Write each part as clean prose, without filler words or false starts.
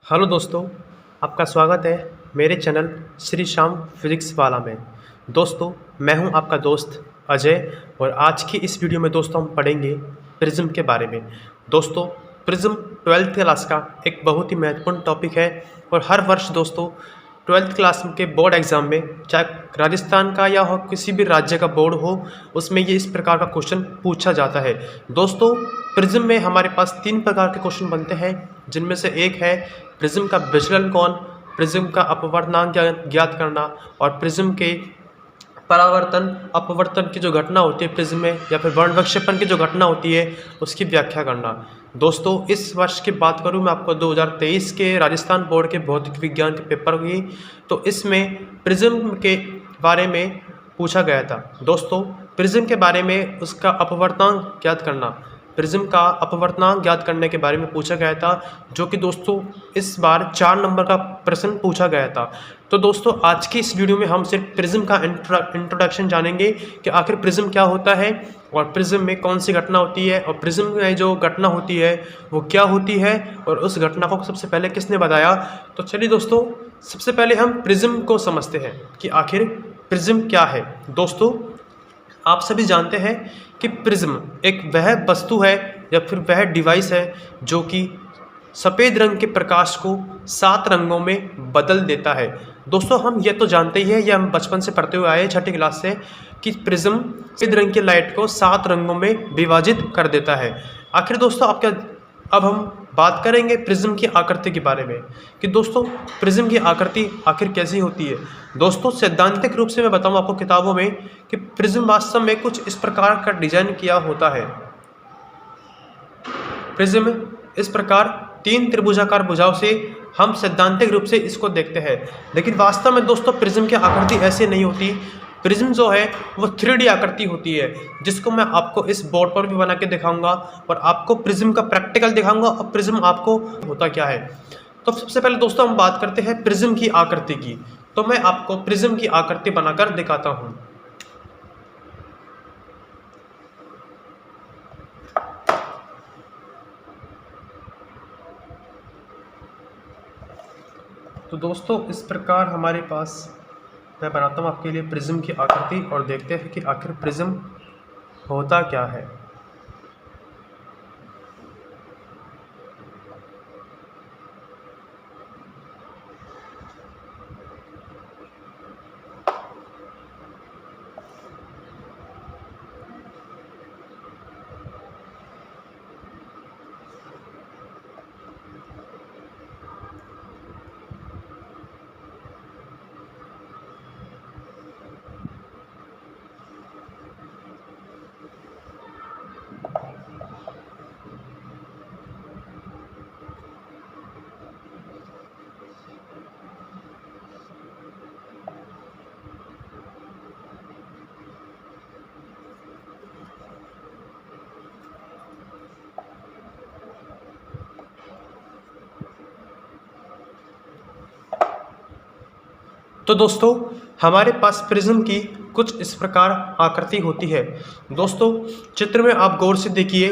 Hello दोस्तों, आपका स्वागत है मेरे चैनल श्री श्याम फिजिक्स वाला में। दोस्तों, मैं हूं आपका दोस्त अजय और आज की इस वीडियो में दोस्तों हम पढ़ेंगे प्रिज्म के बारे में। दोस्तों, प्रिज्म 12th क्लास का एक बहुत ही महत्वपूर्ण टॉपिक है और हर वर्ष दोस्तों 12th क्लास के बोर्ड एग्जाम में, चाहे राजस्थान का या हो किसी भी राज्य का बोर्ड हो, उसमें ये इस प्रकार का क्वेश्चन पूछा जाता है। दोस्तों, प्रिज्म में हमारे पास 3 प्रकार के क्वेश्चन बनते हैं, जिनमें से एक है प्रिज्म का विचलन कोण, प्रिज्म का अपवर्तनांक ज्ञात करना और प्रिज्म के परावर्तन अपवर्तन की जो घटना होती है प्रिज्म में, या फिर वर्ण विक्षेपण की जो घटना होती है उसकी व्याख्या करना। दोस्तों, इस वर्ष की बात करूं मैं आपको 2023 के राजस्थान बोर्ड के भौतिक विज्ञान के पेपर की, तो इसमें प्रिज्म के बारे में पूछा गया था। दोस्तों, प्रिज्म के बारे में उसका अपवर्तनांक ज्ञात करना, प्रिज्म का अपवर्तनांक ज्ञात करने के बारे में पूछा गया था, जो कि दोस्तों इस बार 4 नंबर का प्रश्न पूछा गया था। तो दोस्तों, आज की इस वीडियो में हम सिर्फ प्रिज्म का इंट्रोडक्शन जानेंगे कि आखिर प्रिज्म क्या होता है और प्रिज्म में कौन सी घटना होती है और प्रिज्म में जो घटना होती है वो क्या होती है और उस घटना को सबसे पहले किसने बताया। तो चलिए दोस्तों, सबसे पहले हम प्रिज्म को समझते हैं कि आखिर प्रिज्म क्या है। दोस्तों, आप सभी जानते हैं कि प्रिज्म एक वह वस्तु है या फिर वह डिवाइस है जो कि सफ़ेद रंग के प्रकाश को 7 रंगों में बदल देता है। दोस्तों, हम ये तो जानते ही हैं, ये हम बचपन से पढ़ते हुए आए हैं 6ठी क्लास से, कि प्रिज्म सफ़ेद रंग की लाइट को 7 रंगों में विभाजित कर देता है। आखिर दोस्तों, अब हम बात करेंगे प्रिज्म की आकृति के बारे में कि दोस्तों प्रिज्म की आकृति आखिर कैसी होती है। दोस्तों, सैद्धांतिक रूप से मैं बताऊं आपको किताबों में कि प्रिज्म वास्तव में कुछ इस प्रकार का डिजाइन किया होता है। प्रिज्म इस प्रकार 3 त्रिभुजाकार भुजाओं से हम सैद्धांतिक रूप से इसको देखते हैं, लेकिन वास्तव में दोस्तों प्रिज्म की आकृति ऐसे नहीं होती। प्रिज्म जो है वो 3D आकृति होती है, जिसको मैं आपको इस बोर्ड पर भी बना के दिखाऊंगा और आपको प्रिज्म का प्रैक्टिकल दिखाऊंगा और प्रिज्म आपको होता क्या है। तो सबसे पहले दोस्तों हम बात करते हैं प्रिज्म की आकृति की। तो मैं आपको प्रिज्म की आकृति बनाकर दिखाता हूं। तो दोस्तों, इस प्रकार हमारे पास मैं बनाता हूँ आपके लिए प्रिज्म की आकृति और देखते हैं कि आखिर प्रिज्म होता क्या है। तो दोस्तों, हमारे पास प्रिज्म की कुछ इस प्रकार आकृति होती है। दोस्तों, चित्र में आप गौर से देखिए,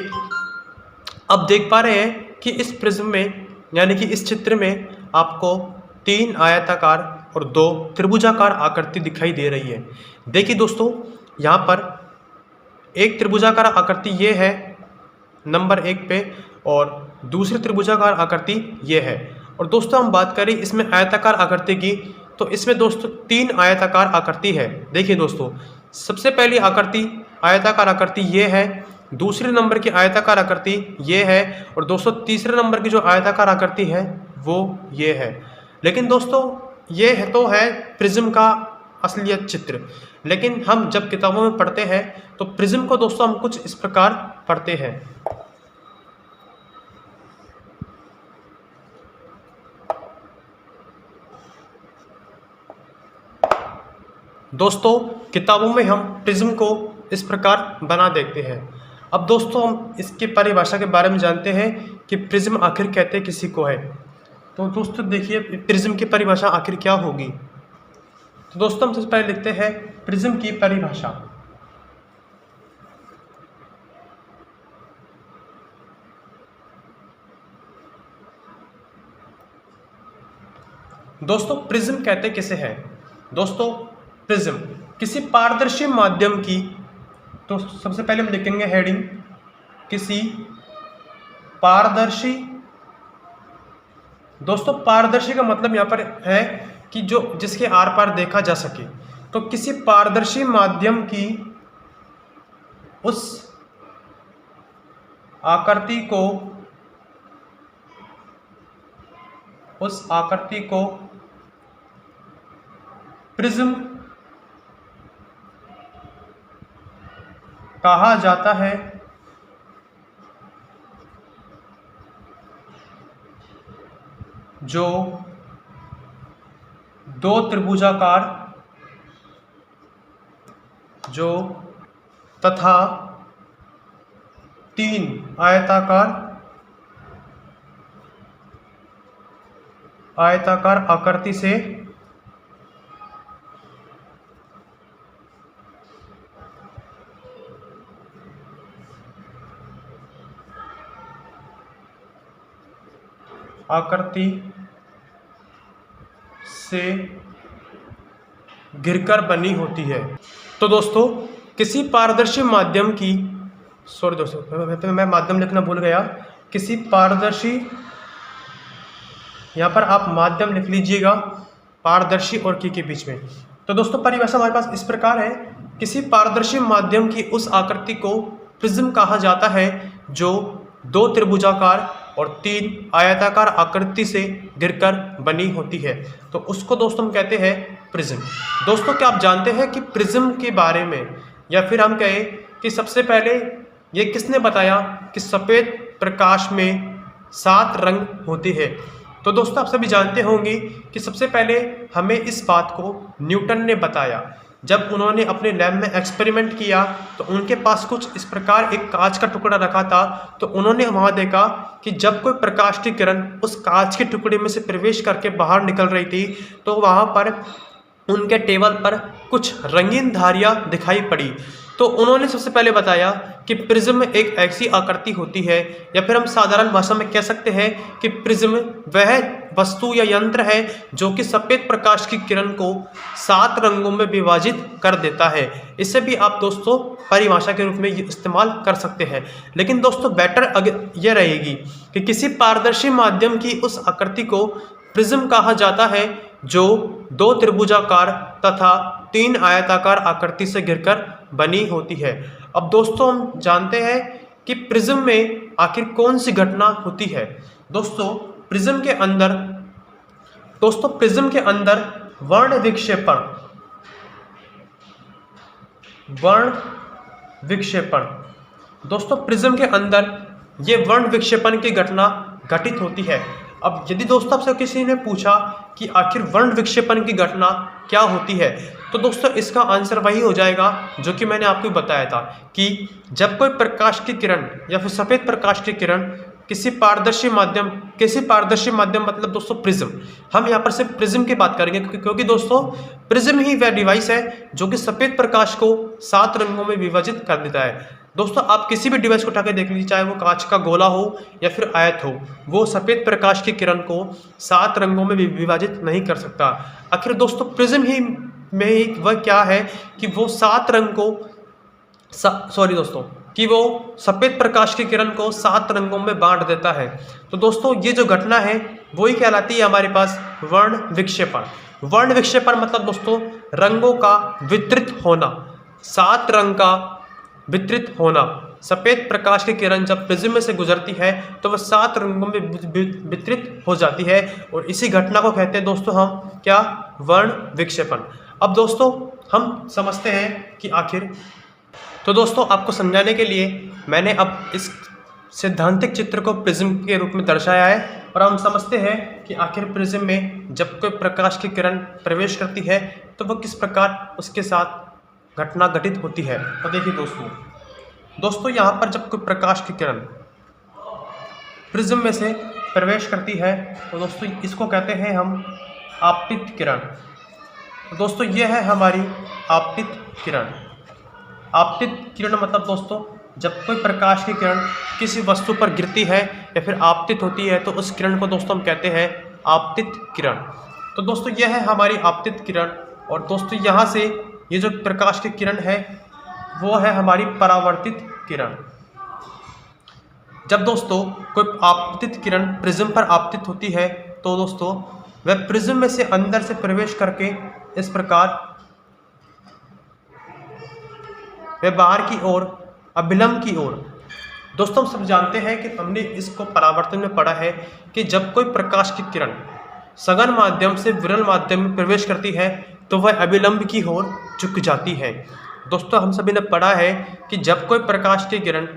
अब देख पा रहे हैं कि इस प्रिज्म में, यानी कि इस चित्र में आपको 3 आयताकार और 2 त्रिभुजाकार आकृति दिखाई दे रही है। देखिए दोस्तों, यहाँ पर एक त्रिभुजाकार आकृति ये है नंबर 1 पे और दूसरी त्रिभुजाकार आकृति ये है। और दोस्तों, हम बात करें इसमें आयताकार आकृति की, तो इसमें दोस्तों 3 आयताकार आकृति है। देखिए दोस्तों, सबसे पहली आकृति आयताकार आकृति ये है, दूसरे नंबर की आयताकार आकृति ये है और दोस्तों तीसरे नंबर की जो आयताकार आकृति है वो ये है। लेकिन दोस्तों, ये है तो है प्रिज्म का असलियत चित्र, लेकिन हम जब किताबों में पढ़ते हैं तो प्रिज्म को दोस्तों हम कुछ इस प्रकार पढ़ते हैं। दोस्तों, किताबों में हम प्रिज्म को इस प्रकार बना देखते हैं। अब दोस्तों, हम इसकी परिभाषा के बारे में जानते हैं कि प्रिज्म आखिर कहते किसी को है। तो दोस्तों देखिए, प्रिज्म की परिभाषा आखिर क्या होगी। तो दोस्तों, हम सबसे पहले लिखते हैं प्रिज्म की परिभाषा। दोस्तों प्रिज्म कहते किसे हैं? दोस्तों प्रिज्म किसी पारदर्शी माध्यम की, तो सबसे पहले हम लिखेंगे हेडिंग, किसी पारदर्शी। दोस्तों पारदर्शी का मतलब यहाँ पर है कि जो जिसके आर पार देखा जा सके। तो किसी पारदर्शी माध्यम की उस आकृति को प्रिज्म कहा जाता है, जो दो त्रिभुजाकार तथा तीन आयताकार आकृति से घिरकर बनी होती है। तो दोस्तों किसी पारदर्शी माध्यम की, सॉरी दोस्तों मैं माध्यम लिखना भूल गया, किसी पारदर्शी, यहाँ पर आप माध्यम लिख लीजिएगा पारदर्शी और की के बीच में। तो दोस्तों परिभाषा हमारे पास इस प्रकार है, किसी पारदर्शी माध्यम की उस आकृति को प्रिज्म कहा जाता है जो दो त्रिभुजाकार और तीन आयताकार आकृति से घिरकर बनी होती है, तो उसको दोस्तों हम कहते हैं प्रिज्म। दोस्तों क्या आप जानते हैं कि प्रिज्म के बारे में, या फिर हम कहें कि सबसे पहले ये किसने बताया कि सफ़ेद प्रकाश में 7 रंग होते हैं? तो दोस्तों आप सभी जानते होंगे कि सबसे पहले हमें इस बात को न्यूटन ने बताया। जब उन्होंने अपने लैब में एक्सपेरिमेंट किया तो उनके पास कुछ इस प्रकार एक कांच का टुकड़ा रखा था, तो उन्होंने वहाँ देखा कि जब कोई प्रकाश की किरण उस कांच के टुकड़े में से प्रवेश करके बाहर निकल रही थी तो वहाँ पर उनके टेबल पर कुछ रंगीन धारियाँ दिखाई पड़ी। तो उन्होंने सबसे पहले बताया कि प्रिज्म एक ऐसी आकृति होती है, या फिर हम साधारण भाषा में कह सकते हैं कि प्रिज्म वह वस्तु या यंत्र है जो कि सफ़ेद प्रकाश की किरण को 7 रंगों में विभाजित कर देता है। इसे भी आप दोस्तों परिभाषा के रूप में इस्तेमाल कर सकते हैं, लेकिन दोस्तों बेटर यह रहेगी कि किसी पारदर्शी माध्यम की उस आकृति को प्रिज्म कहा जाता है जो दो त्रिभुजाकार तथा 3 आयताकार आकृति से घिरकर बनी होती है। अब दोस्तों हम जानते हैं कि प्रिज्म में आखिर कौन सी घटना होती है। दोस्तों प्रिज्म के अंदर वर्ण विक्षेपण, दोस्तों प्रिज्म के अंदर ये वर्ण विक्षेपण की घटना घटित होती है। अब यदि दोस्तों आपसे किसी ने पूछा कि आखिर वर्ण विक्षेपण की घटना क्या होती है, तो दोस्तों इसका आंसर वही हो जाएगा जो कि मैंने आपको बताया था कि जब कोई प्रकाश की किरण या फिर सफ़ेद प्रकाश की किरण किसी पारदर्शी माध्यम मतलब दोस्तों प्रिज्म, हम यहाँ पर सिर्फ प्रिज्म की बात करेंगे क्योंकि दोस्तों प्रिज्म ही वह डिवाइस है जो कि सफ़ेद प्रकाश को 7 रंगों में विभाजित कर देता है। दोस्तों आप किसी भी डिवाइस को उठा के देख लीजिए, चाहे वो कांच का गोला हो या फिर आयत हो, वो सफ़ेद प्रकाश की किरण को 7 रंगों में विभाजित नहीं कर सकता। आखिर दोस्तों प्रिज्म ही में वह क्या है कि वो 7 रंग को वो सफ़ेद प्रकाश की किरण को 7 रंगों में बांट देता है। तो दोस्तों ये जो घटना है वही कहलाती है हमारे पास वर्ण विक्षेपण। वर्ण विक्षेपण मतलब दोस्तों रंगों का वितरित होना, 7 रंग का वितरित होना। सफ़ेद प्रकाश की किरण जब प्रिज्म में से गुजरती है तो वह 7 रंगों में वितरित हो जाती है, और इसी घटना को कहते हैं दोस्तों हम क्या, वर्ण विक्षेपण। अब दोस्तों हम समझते हैं कि आखिर, तो दोस्तों आपको समझाने के लिए मैंने अब इस सैद्धांतिक चित्र को प्रिज्म के रूप में दर्शाया है, और हम समझते हैं कि आखिर प्रिज्म में जब कोई प्रकाश की किरण प्रवेश करती है तो वह किस प्रकार उसके साथ घटना घटित होती है। तो देखिए दोस्तों यहाँ पर जब कोई प्रकाश की किरण प्रिज्म में से प्रवेश करती है तो दोस्तों इसको कहते हैं हम आपतित किरण। तो दोस्तों ये है हमारी आपतित किरण। आपतित किरण मतलब दोस्तों जब कोई प्रकाश की किरण किसी वस्तु पर गिरती है या फिर आपतित होती है तो उस किरण को दोस्तों हम कहते हैं आपतित किरण। तो दोस्तों यह है हमारी आपतित किरण, और दोस्तों यहाँ से ये जो प्रकाश की किरण है वो है हमारी परावर्तित किरण। जब दोस्तों कोई आपतित किरण प्रिज्म पर आपतित होती है तो दोस्तों वह प्रिज्म में से अंदर से प्रवेश करके इस प्रकार वह बाहर की ओर अभिलंब की ओर, दोस्तों हम सब जानते हैं कि हमने इसको परावर्तन में पढ़ा है कि जब कोई प्रकाश की किरण सघन माध्यम से विरल माध्यम में प्रवेश करती है तो वह अभिलंब की ओर झुक जाती है। दोस्तों हम सभी ने पढ़ा है कि जब कोई प्रकाश की किरण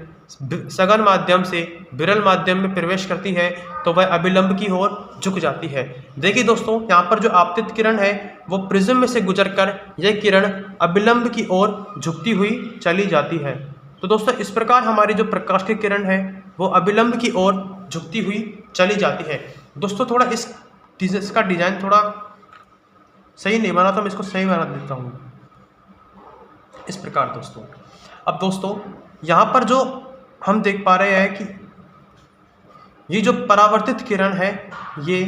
सघन माध्यम से विरल माध्यम में प्रवेश करती है तो वह अभिलंब की ओर झुक जाती है। देखिए दोस्तों यहाँ पर जो आपतित किरण है वो प्रिज्म में से गुजरकर यह किरण अभिलंब की ओर झुकती हुई चली जाती है। तो दोस्तों इस प्रकार हमारी जो प्रकाश की किरण है वो अभिलंब की ओर झुकती हुई चली जाती है। दोस्तों थोड़ा इसका डिजाइन थोड़ा सही नहीं बना तो मैं इसको सही बना देता हूँ इस प्रकार दोस्तों। अब दोस्तों यहाँ पर जो हम देख पा रहे हैं कि ये जो परावर्तित किरण है ये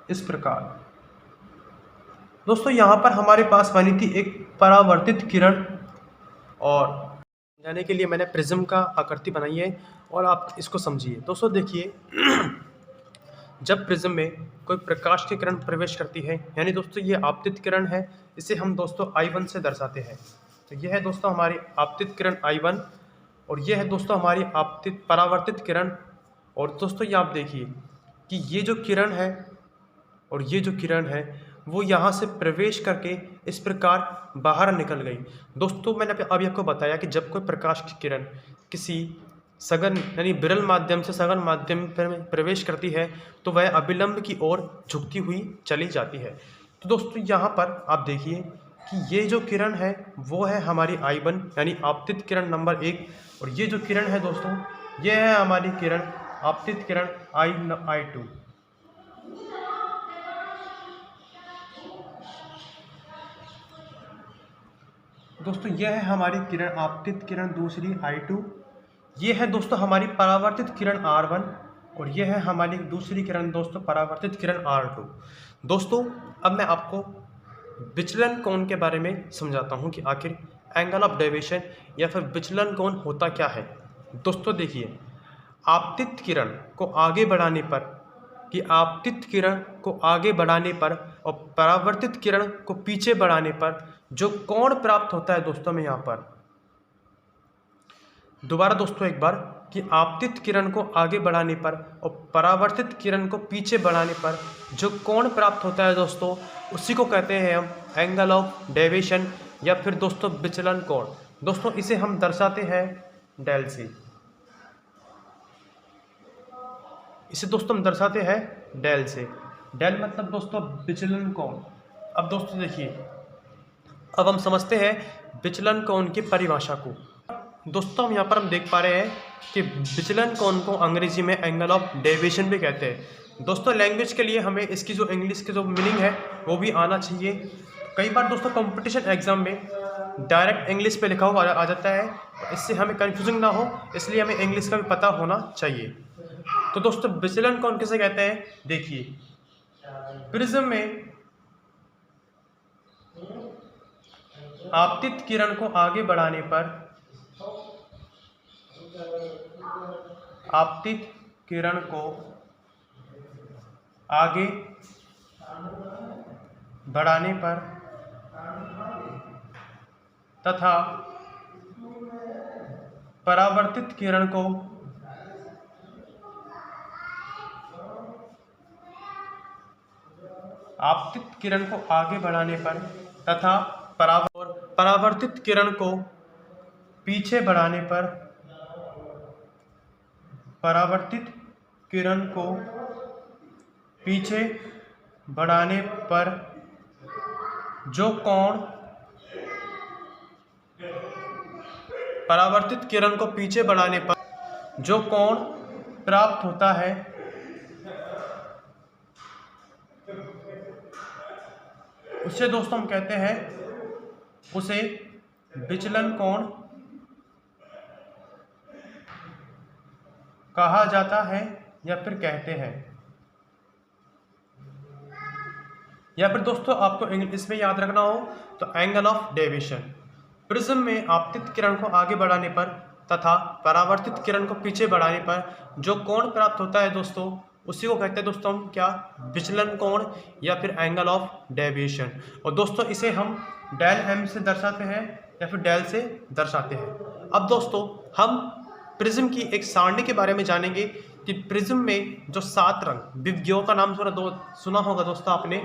इस प्रकार, दोस्तों यहाँ पर हमारे पास बनी थी एक परावर्तित किरण, और जाने के लिए मैंने प्रिज्म का आकृति बनाई है और आप इसको समझिए। दोस्तों देखिए जब प्रिज्म में कोई प्रकाश की किरण प्रवेश करती है, यानी दोस्तों ये आपतित किरण है, इसे हम दोस्तों I1 से दर्शाते हैं। तो यह है दोस्तों हमारी आपतित किरण I1 और यह है दोस्तों हमारी आपतित परावर्तित किरण। और दोस्तों ये आप देखिए कि ये जो किरण है और ये जो किरण है वो यहाँ से प्रवेश करके इस प्रकार बाहर निकल गई। दोस्तों मैंने अभी आपको बताया कि जब कोई प्रकाश की किरण किसी सघन यानी विरल माध्यम से सघन माध्यम में प्रवेश करती है तो वह अभिलंब की ओर झुकती हुई चली जाती है। तो दोस्तों यहाँ पर आप देखिए कि ये जो किरण है वो है हमारी I1 यानी आपतित किरण नंबर 1, और ये जो किरण है दोस्तों ये है हमारी किरण आपतित किरण I2। दोस्तों यह है हमारी किरण आपतित किरण दूसरी I2। ये है दोस्तों हमारी परावर्तित किरण R1 और यह है हमारी दूसरी किरण दोस्तों परावर्तित किरण R2। दोस्तों अब मैं आपको विचलन कोण के बारे में समझाता हूँ कि आखिर एंगल ऑफ डेविएशन या फिर विचलन कोण होता क्या है। दोस्तों देखिए आपतित किरण को आगे बढ़ाने पर आपतित किरण को आगे बढ़ाने पर और परावर्तित किरण को पीछे बढ़ाने पर जो कोण प्राप्त होता है दोस्तों में यहाँ पर दोबारा दोस्तों एक बार कि आपतित किरण को आगे बढ़ाने पर और परावर्तित किरण को पीछे बढ़ाने पर जो कोण प्राप्त होता है दोस्तों उसी को कहते हैं हम एंगल ऑफ डेविएशन या फिर दोस्तों विचलन कोण। दोस्तों इसे हम दर्शाते हैं डेल से, इसे दोस्तों हम दर्शाते हैं डेल से। डेल मतलब दोस्तों विचलन कोण। अब दोस्तों देखिए अब हम समझते हैं विचलन कोण की परिभाषा को। दोस्तों हम यहाँ पर हम देख पा रहे हैं कि विचलन कोण को अंग्रेजी में एंगल ऑफ डेविएशन भी कहते हैं। दोस्तों लैंग्वेज के लिए हमें इसकी जो इंग्लिश की जो मीनिंग है वो भी आना चाहिए। कई बार दोस्तों कंपटीशन एग्जाम में डायरेक्ट इंग्लिश पे लिखा हुआ आ जाता है, इससे हमें कन्फ्यूजिंग ना हो इसलिए हमें इंग्लिश का भी पता होना चाहिए। तो दोस्तों विचलन कोण किसे कहते हैं, देखिए प्रिज्म में आपतित किरण को आगे बढ़ाने पर आपतित किरण को आगे बढ़ाने पर तथा परावर्तित किरण को आपतित किरण को आगे बढ़ाने पर तथा परावर्तित किरण को पीछे बढ़ाने पर परावर्तित किरण को पीछे बढ़ाने पर जो कोण परावर्तित किरण को पीछे बढ़ाने पर जो कोण प्राप्त होता है उसे दोस्तों हम कहते हैं उसे विचलन कोण कहा जाता है या फिर कहते हैं। या फिर दोस्तों आपको इंग्लिश में याद रखना हो तो एंगल ऑफ डेविएशन। प्रिज्म में आपतित किरण को आगे बढ़ाने पर तथा परावर्तित किरण को पीछे बढ़ाने पर जो कोण प्राप्त होता है दोस्तों, उसी को कहते हैं दोस्तों हम क्या, विचलन कोण या फिर एंगल ऑफ डेविएशन। और दोस्तों इसे हम डेल एम से दर्शाते हैं या फिर डेल से दर्शाते हैं। अब दोस्तों हम प्रिज्म की एक सारणी के बारे में जानेंगे कि प्रिज्म में जो 7 रंग, विबग्योर का नाम सुना होगा दोस्तों आपने,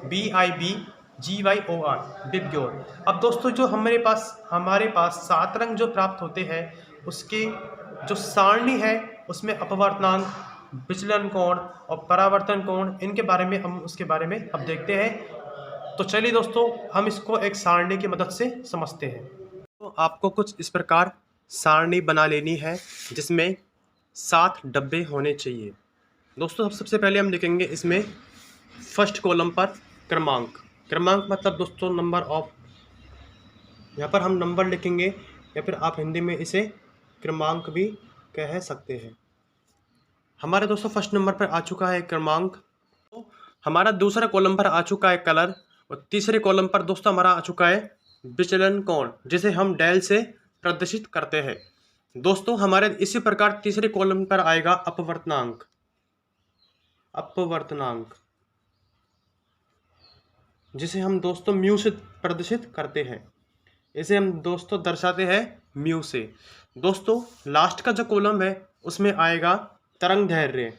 BIBGYOR, विबग्योर। अब दोस्तों जो हमारे पास 7 रंग जो प्राप्त होते हैं, उसके जो सारणी है उसमें अपवर्तनांक, विचलन कोण और परावर्तन कोण, इनके बारे में हम उसके बारे में अब देखते हैं। तो चलिए दोस्तों हम इसको एक सारणी की मदद से समझते हैं। तो आपको कुछ इस प्रकार सारणी बना लेनी है जिसमें 7 डब्बे होने चाहिए। दोस्तों सबसे पहले हम लिखेंगे इसमें फर्स्ट कॉलम पर क्रमांक। क्रमांक मतलब दोस्तों नंबर ऑफ, यहाँ पर हम नंबर लिखेंगे या फिर आप हिंदी में इसे क्रमांक भी कह सकते हैं। हमारे दोस्तों फर्स्ट नंबर पर आ चुका है क्रमांक। तो हमारा दूसरा कॉलम पर आ चुका है कलर और तीसरे कॉलम पर दोस्तों हमारा आ चुका है विचलन कोण, जिसे हम डेल से प्रदर्शित करते हैं। दोस्तों हमारे इसी प्रकार तीसरे कॉलम पर आएगा अपवर्तनांक। अपवर्तनांक जिसे हम दोस्तों म्यू से प्रदर्शित करते हैं। इसे हम दोस्तों दर्शाते हैं म्यू से। दोस्तों लास्ट का जो कॉलम है उसमें आएगा तरंग दैर्घ्य।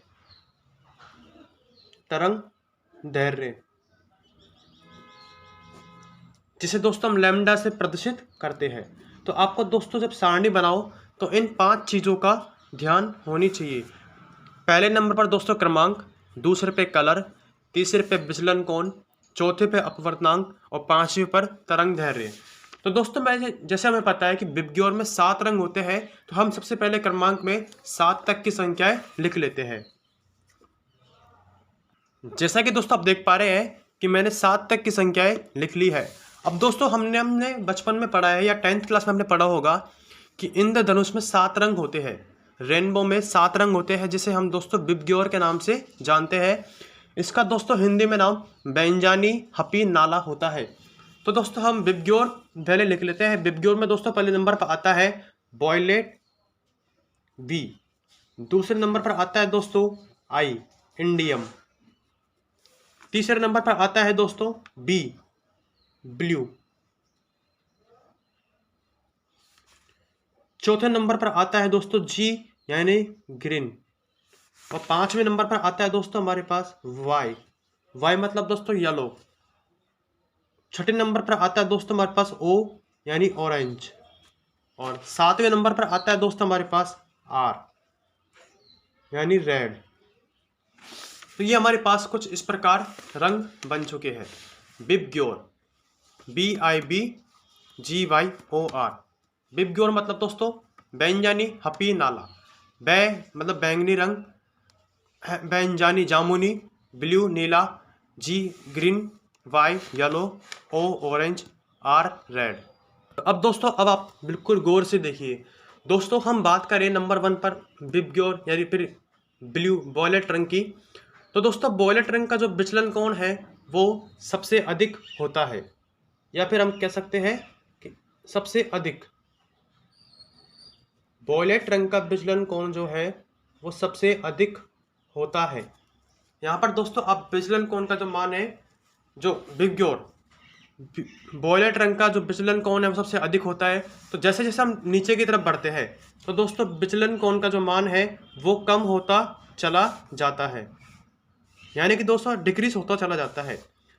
तरंग दैर्घ्य जिसे दोस्तों हम लैम्डा से प्रदर्शित करते हैं। तो आपको दोस्तों जब सारणी बनाओ तो इन 5 चीज़ों का ध्यान होनी चाहिए। पहले नंबर पर दोस्तों क्रमांक, दूसरे पे कलर, तीसरे पे विचलन कोण, चौथे पे अपवर्तनांक और 5वें पर तरंग दैर्घ्य। तो दोस्तों जैसे हमें पता है कि विबग्योर में 7 रंग होते हैं, तो हम सबसे पहले क्रमांक में 7 तक की संख्याएं लिख लेते हैं। जैसा कि दोस्तों आप देख पा रहे हैं कि मैंने 7 तक की संख्याएं लिख ली है। अब दोस्तों हमने बचपन में पढ़ा है या 10th क्लास में हमने पढ़ा होगा कि इंद्रधनुष में 7 रंग होते हैं, रेनबो में 7 रंग होते हैं, जिसे हम दोस्तों विबग्योर के नाम से जानते हैं। इसका दोस्तों हिंदी में नाम बैंजानी हपी नाला होता है। तो दोस्तों हम विबग्योर पहले लिख लेते हैं। विबग्योर में दोस्तों पहले नंबर पर आता है वॉयलेट वी, दूसरे नंबर पर आता है दोस्तों आई इंडियम, तीसरे नंबर पर आता है दोस्तों बी ब्लू, चौथे नंबर पर आता है दोस्तों जी यानी ग्रीन, और 5वें नंबर पर आता है दोस्तों हमारे पास वाई। वाई मतलब दोस्तों येलो। छठे नंबर पर आता है दोस्तों हमारे पास ओ यानी ऑरेंज, और 7वें नंबर पर आता है दोस्तों हमारे पास आर यानी रेड। तो ये हमारे पास कुछ इस प्रकार रंग बन चुके हैं। VIBGYOR, BIBGYOR। विबग्योर मतलब दोस्तों बैंजानी हपी नाला। बै मतलब बैंगनी रंग, बैंजानी जामुनी, ब्लू नीला, G green, Y yellow, O orange, R red. अब दोस्तों अब आप बिल्कुल गौर से देखिए। दोस्तों हम बात करें नंबर 1 पर विबग्योर यानी फिर ब्लू वॉयलेट रंग की। तो दोस्तों वॉयलेट रंग का जो विचलन कोण है वो सबसे अधिक होता है, या फिर हम कह सकते हैं कि सबसे अधिक। वॉयलेट रंग का विचलन कोण जो है वो सबसे अधिक होता है। यहाँ पर दोस्तों आप विचलन कोण का जो मान है, जो विबग्योर वॉयलेट रंग का जो विचलन कोण है वो सबसे अधिक होता है। तो जैसे जैसे हम नीचे की तरफ बढ़ते हैं तो दोस्तों विचलन कोण का जो मान है वो कम होता चला जाता है, यानी कि दोस्तों डिक्रीज होता चला जाता है।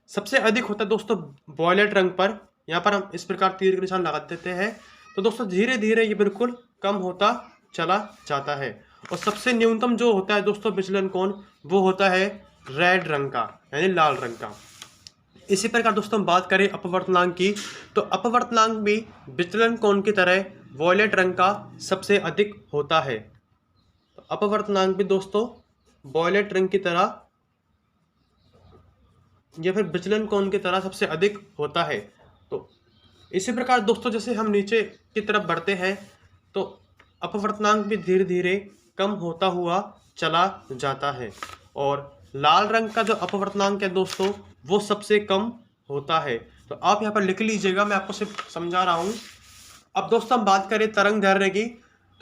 सबसे अधिक होता है दोस्तों वॉयलेट रंग पर। यहाँ पर हम इस प्रकार तीर के निशान लगा देते हैं। तो दोस्तों धीरे धीरे ये बिल्कुल कम होता चला जाता है। और सबसे न्यूनतम जो होता है दोस्तों विचलन कोण वो होता है रेड रंग का यानी लाल रंग का। इसी प्रकार दोस्तों हम बात करें अपवर्तनांक की, तो अपवर्तनांक भी विचलन कोण की तरह वॉयलेट रंग का सबसे अधिक होता है। तो अपवर्तनांक भी दोस्तों वॉयलेट रंग की तरह या फिर विचलन कोण की तरह सबसे अधिक होता है। तो इसी प्रकार दोस्तों जैसे हम नीचे की तरफ बढ़ते हैं तो अपवर्तनांक भी धीरे धीरे कम होता हुआ चला जाता है। और लाल रंग का जो अपवर्तनांक है दोस्तों वो सबसे कम होता है। तो आप यहाँ पर लिख लीजिएगा, मैं आपको सिर्फ समझा रहा हूँ। अब दोस्तों हम बात करें तरंग दैर्ध्य की,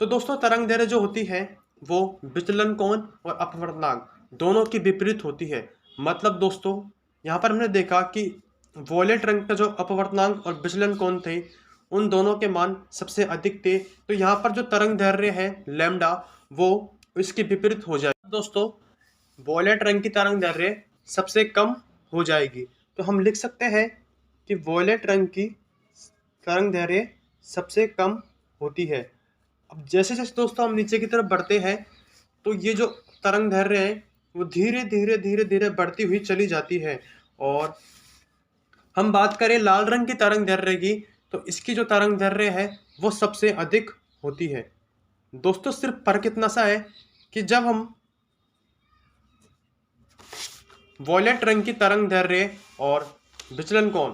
तो दोस्तों तरंग दैर्ध्य जो होती है वो विचलन कोण और अपवर्तनांक दोनों की विपरीत होती है। मतलब दोस्तों यहाँ पर हमने देखा कि वॉयलेट रंग का जो अपवर्तनांक और विचलन कोण थे उन दोनों के मान सबसे अधिक थे। तो यहाँ पर जो तरंग दैर्ध्य है लैम्डा वो इसके विपरीत हो जाएगा। दोस्तों वॉयलेट रंग की तरंग दैर्ध्य सबसे कम हो जाएगी। तो हम लिख सकते हैं कि वॉयलेट रंग की तरंग दैर्ध्य सबसे कम होती है। अब जैसे जैसे दोस्तों हम नीचे की तरफ बढ़ते हैं तो ये जो तरंग दैर्ध्य है वो धीरे धीरे धीरे धीरे बढ़ती हुई चली जाती है। और हम बात करें लाल रंग की तरंग दैर्ध्य की, तो इसकी जो तरंग दैर्ध्य है वो सबसे अधिक होती है। दोस्तों सिर्फ फर्क इतना सा है कि जब हम वॉयलेट रंग की तरंग दैर्ध्य और विचलन कोण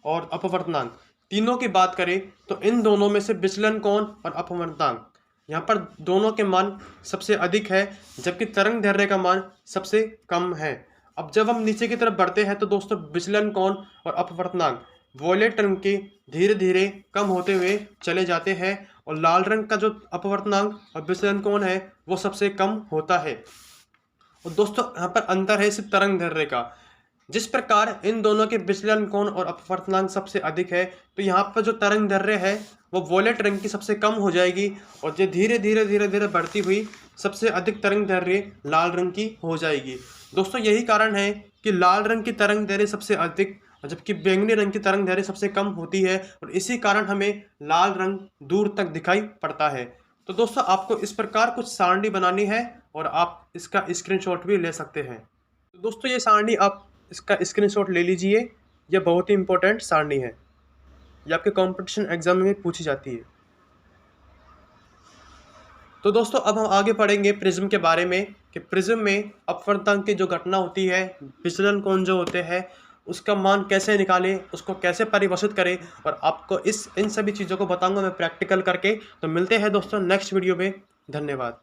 और अपवर्तनांक तीनों की बात करें तो इन दोनों में से विचलन कोण और अपवर्तनांक यहाँ पर दोनों के मान सबसे अधिक है, जबकि तरंग दैर्ध्य का मान सबसे कम है। अब जब हम नीचे की तरफ बढ़ते हैं तो दोस्तों विचलन कोण और अपवर्तनांक वॉयलेट रंग के धीरे धीरे कम होते हुए चले जाते हैं और लाल रंग का जो अपवर्तनांक और विचलन कोण है वो सबसे कम होता है। और दोस्तों यहाँ पर अंतर है सिर्फ तरंग दैर्ध्य का। जिस प्रकार इन दोनों के विचलन कोण और अपवर्तनांक सबसे अधिक है, तो यहाँ पर जो तरंग दैर्ध्य है वो वॉयलेट रंग की सबसे कम हो जाएगी और ये धीरे धीरे धीरे धीरे बढ़ती हुई सबसे अधिक तरंग दैर्ध्य लाल रंग की हो जाएगी। दोस्तों यही कारण है कि लाल रंग की तरंग दैर्ध्य सबसे अधिक जबकि बैंगनी रंग की तरंग दैर्ध्य सबसे कम होती है और इसी कारण हमें लाल रंग दूर तक दिखाई पड़ता है। तो दोस्तों आपको इस प्रकार कुछ सारणी बनानी है और आप इसका स्क्रीनशॉट भी ले सकते हैं। तो दोस्तों ये सारणी आप इसका स्क्रीनशॉट ले लीजिए, यह बहुत ही इंपॉर्टेंट सारणी है, यह आपके कंपटीशन एग्जाम में पूछी जाती है। तो दोस्तों अब हम आगे पढ़ेंगे प्रिज्म के बारे में कि प्रिज्म में अपवर्तनांक की जो घटना होती है, विचलन कोण जो होते हैं उसका मान कैसे निकालें, उसको कैसे परिभाषित करें, और आपको इन सभी चीज़ों को बताऊंगा मैं प्रैक्टिकल करके। तो मिलते हैं दोस्तों नेक्स्ट वीडियो में। धन्यवाद।